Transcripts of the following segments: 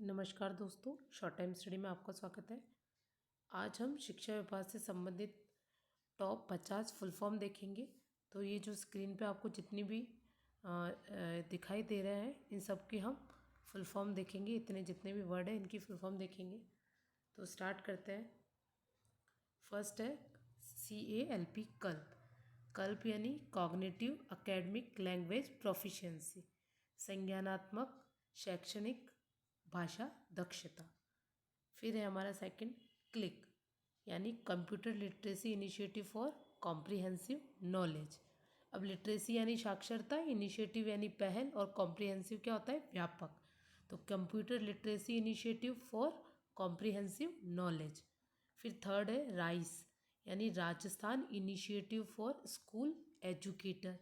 नमस्कार दोस्तों, short time study में आपका स्वागत है। आज हम शिक्षा विभाग से संबंधित टॉप 50 फुल फॉर्म देखेंगे। तो ये जो स्क्रीन पे आपको जितनी भी दिखाई दे रहे हैं, इन सब की हम फुल फॉर्म देखेंगे। इतने जितने भी वर्ड हैं इनकी फुल फॉर्म देखेंगे। तो स्टार्ट करते हैं। फर्स्ट है CALP, कल्प। कल्प यानी कॉग्निटिव एकेडमिक लैंग्वेज प्रोफिशिएंसी, संज्ञानात्मक शैक्षणिक भाषा दक्षता। फिर है हमारा सेकंड क्लिक, यानी computer literacy initiative for comprehensive knowledge. अब लिटरेसी यानी साक्षरता, इनिशिएटिव यानी पहल, और कॉम्प्रिहेंसिव क्या होता है, व्यापक। तो computer literacy initiative for comprehensive knowledge. फिर थर्ड है राइस, यानी Rajasthan initiative for school educator.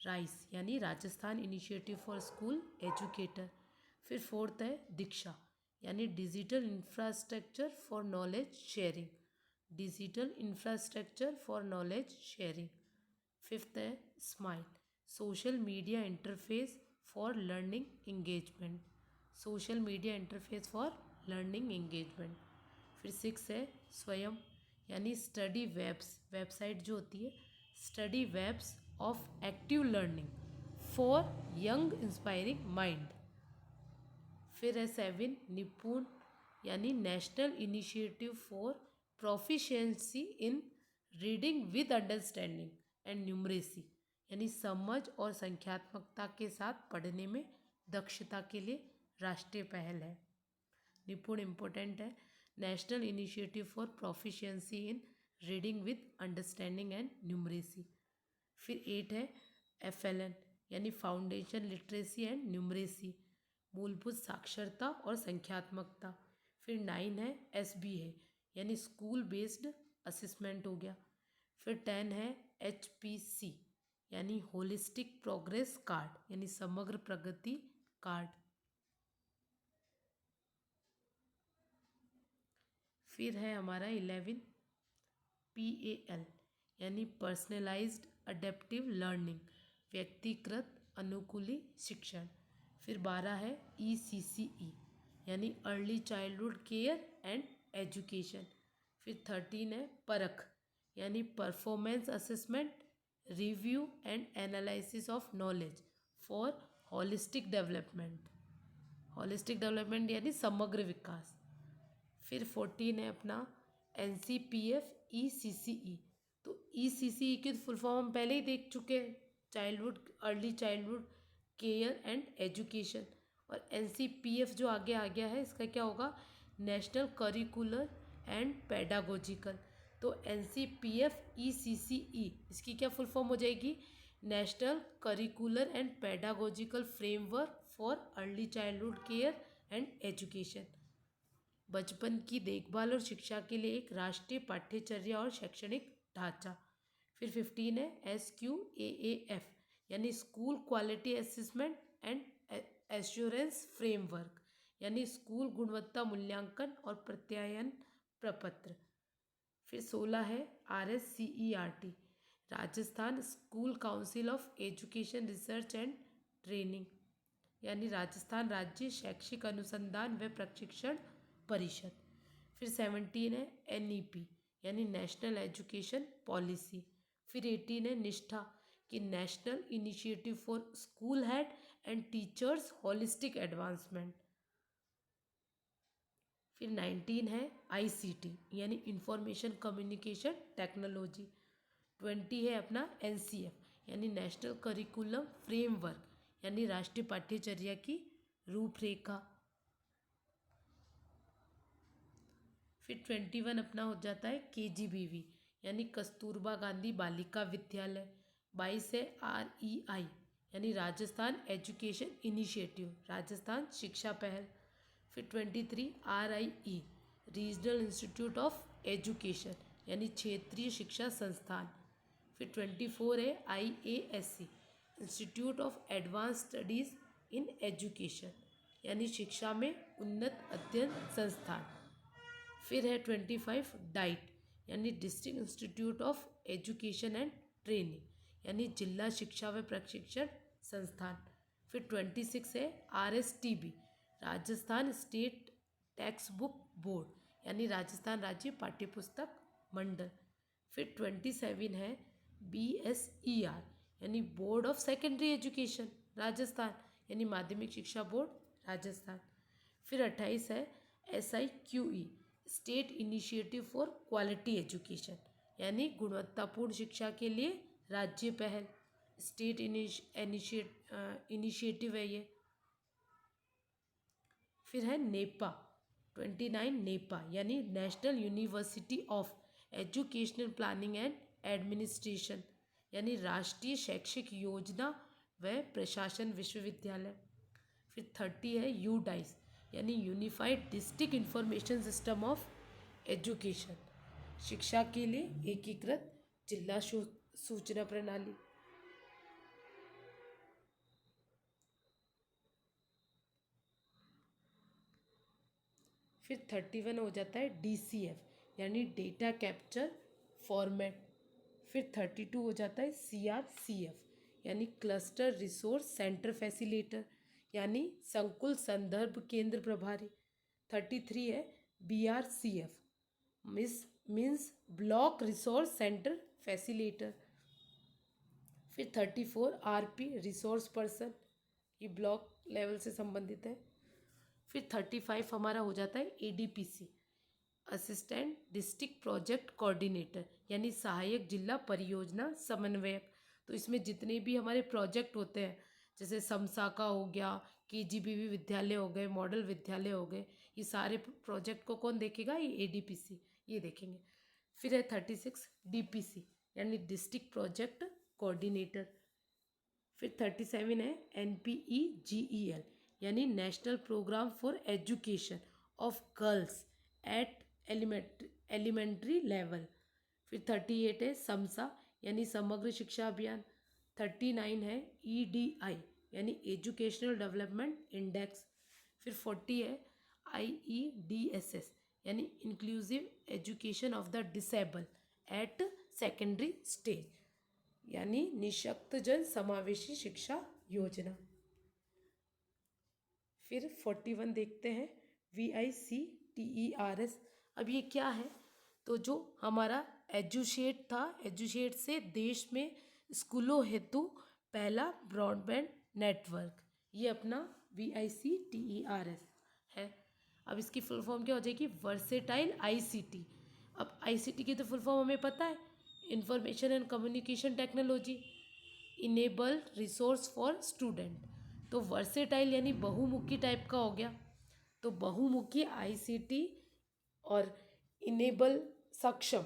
RICE यानी Rajasthan initiative for school educator. फिर फोर्थ है दीक्षा, यानी digital infrastructure for knowledge sharing. Digital infrastructure for knowledge sharing. Fifth है SMILE, social media interface for learning engagement. Social media interface for learning engagement. फिर six है स्वयं, यानी study webs, website जो होती है, study webs of active learning for young inspiring mind. फिर है सेवन निपुण, यानी national initiative for proficiency in reading with understanding and numeracy, यानी समझ और संख्यात्मकता के साथ पढ़ने में दक्षता के लिए राष्ट्रीय पहल है। निपुण इम्पोर्टेंट है, national initiative for proficiency in reading with understanding and numeracy. फिर एट है FLN, यानी फाउंडेशन लिटरेसी एंड न्यूमरेसी, मूलभूत साक्षरता और संख्यात्मकता। फिर नाइन है SB है, यानी स्कूल बेस्ड असेसमेंट हो गया। फिर 10 है HPC, यानी होलिस्टिक प्रोग्रेस कार्ड, यानी समग्र प्रगति कार्ड। फिर है हमारा 11 PAL, यानी पर्सनलाइज्ड अडेप्टिव लर्निंग, व्यक्तिकृत अनुकूली शिक्षण। फिर 12 है ECCE, यानी early childhood care and education. फिर 13 है परख, यानी performance assessment, review and analysis of knowledge for holistic development. Holistic development यानी समग्र विकास। फिर 14 है अपना NCPF ECCE। तो ECCE की फुल फॉर्म हम पहले ही देख चुके हैं, childhood early childhood care and education. और NCPF जो आगे आ गया है, इसका क्या होगा, नेशनल करिकुलर एंड पेडागोजिकल। तो NCPF ECCE, इसकी क्या फुल फॉर्म हो जाएगी, national curricular and pedagogical framework for early childhood care and education. बचपन की देखभाल और शिक्षा के लिए एक राष्ट्रीय पाठ्यचर्या और शैक्षणिक ढांचा। फिर 15 है SQAAF, यानी school quality assessment and assurance framework, यानी स्कूल गुणवत्ता मूल्यांकन और प्रत्यायन प्रपत्र। फिर 16 है RSCERT, Rajasthan school council of education research and training, यानी राजस्थान राज्य शैक्षिक अनुसंधान व प्रशिक्षण परिषद। फिर 17 है NEP, यानी नेशनल एजुकेशन पॉलिसी। फिर 18 है निष्ठा, कि national initiative for school head and teachers holistic advancement. फिर 19 है ICT, यानी इंफॉर्मेशन कम्युनिकेशन टेक्नोलॉजी। 20 है अपना NCF, यानी नेशनल करिकुलम फ्रेमवर्क, यानी राष्ट्रीय पाठ्यचर्या की रूपरेखा। फिर 21 अपना हो जाता है KGBV, यानी कस्तूरबा गांधी बालिका विद्यालय। 22 है REI, यानी राजस्थान एजुकेशन इनिशिएटिव, राजस्थान शिक्षा पहल। फिर 23 RIE, regional institute of education, यानी क्षेत्रीय शिक्षा संस्थान। फिर 24 है IASC, institute of advance studies in education, यानी शिक्षा में उन्नत अध्ययन संस्थान। फिर है 25 डाइट, यानी district institute of education and training, यानी जिला शिक्षा व प्रशिक्षण संस्थान। फिर 26 है RSTB, Rajasthan state text book board यानी राजस्थान राज्य पाठ्यपुस्तक मंडल। फिर 27 है BSER यानी board of secondary education Rajasthan यानी माध्यमिक शिक्षा बोर्ड राजस्थान। फिर 28 है SIQE state initiative for quality education यानी गुणवत्तापूर्ण शिक्षा के लिए राज्य पहल, स्टेट इनिशिएटिव है ये। फिर है नेपा 29 नेपा यानी national university of educational planning and administration यानी राष्ट्रीय शैक्षिक योजना व प्रशासन विश्वविद्यालय। फिर 30 है यूडाइस यानी unified district information system of education शिक्षा के लिए एकीकृत जिला सूचना प्रणाली। फिर 31 हो जाता है DCF यानी डेटा कैप्चर फॉर्मेट। फिर 32 हो जाता है CRCF यानी क्लस्टर रिसोर्स सेंटर फैसिलिटेटर यानी संकुल संदर्भ केंद्र प्रभारी। 33 है BRCF means block resource centre facilitator. फिर 34 RP रिसोर्स पर्सन, ये ब्लॉक लेवल से संबंधित है। फिर 35 हमारा हो जाता है ADPC assistant district project coordinator यानी सहायक जिला परियोजना समन्वयक। तो इसमें जितने भी हमारे प्रोजेक्ट होते हैं जैसे समसाका हो गया, KGBV विद्यालय हो गए, मॉडल विद्यालय हो गए, ये सारे प्रोजेक्ट को कौन देखेगा? ये ADPC ये देखेंगे। फिर है 36 DPC यानी डिस्ट्रिक्ट प्रोजेक्ट कोऑर्डिनेटर। फिर 37 है NPEGEL यानी national programme for education of girls at elementary level. फिर 38 है समसा यानी समग्र शिक्षा अभियान। 39 है EDI यानी एजुकेशनल डेवलपमेंट इंडेक्स। फिर 40 है IEDSS यानी inclusive education of the disable at secondary stage यानी निःशक्तजन समावेशी शिक्षा योजना। फिर 41 देखते हैं VICTERS। अब ये क्या है? तो जो हमारा एजुशेट था, एजुशेट से देश में स्कूलों हेतु पहला ब्रॉडबैंड नेटवर्क, ये अपना VICTERS है। अब इसकी फुल फॉर्म क्या हो जाएगी? Versatile ICT। अब ICT की तो फुल फॉर्म हमें पता है, information and communication technology enable resource for student. तो वर्सेटाइल यानी बहुमुखी टाइप का हो गया, तो बहुमुखी ICT और इनेबल सक्षम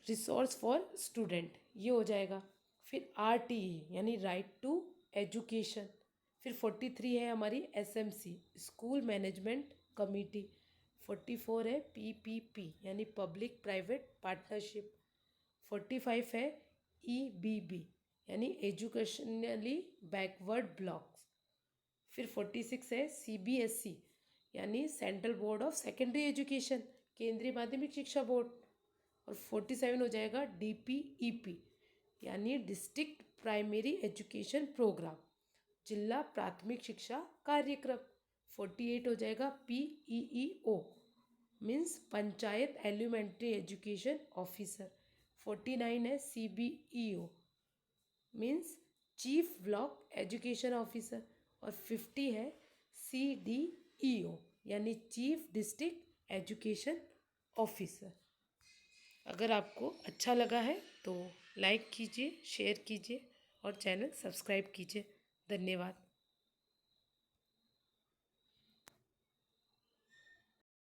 रिसोर्स फॉर स्टूडेंट ये हो जाएगा। फिर RTE यानी राइट टू एजुकेशन। फिर 43 है हमारी SMC स्कूल मैनेजमेंट कमेटी। 44 है PPP यानी पब्लिक प्राइवेट पार्टनरशिप। 45 है EBB यानी एजुकेशनली बैकवर्ड ब्लॉक्स। फिर 46 है CBSE यानी central board of secondary education केंद्रीय माध्यमिक शिक्षा बोर्ड। और 47 हो जाएगा DPEP यानी डिस्ट्रिक्ट प्राइमरी एजुकेशन प्रोग्राम जिला प्राथमिक शिक्षा कार्यक्रम। 48 हो जाएगा PEEO means panchayat elementary education officer. 49 है CBEO means chief block education officer. और 50 है CDEO यानी चीफ डिस्ट्रिक्ट एजुकेशन ऑफिसर। अगर आपको अच्छा लगा है तो लाइक कीजिए, शेयर कीजिए और चैनल सब्सक्राइब कीजिए। धन्यवाद।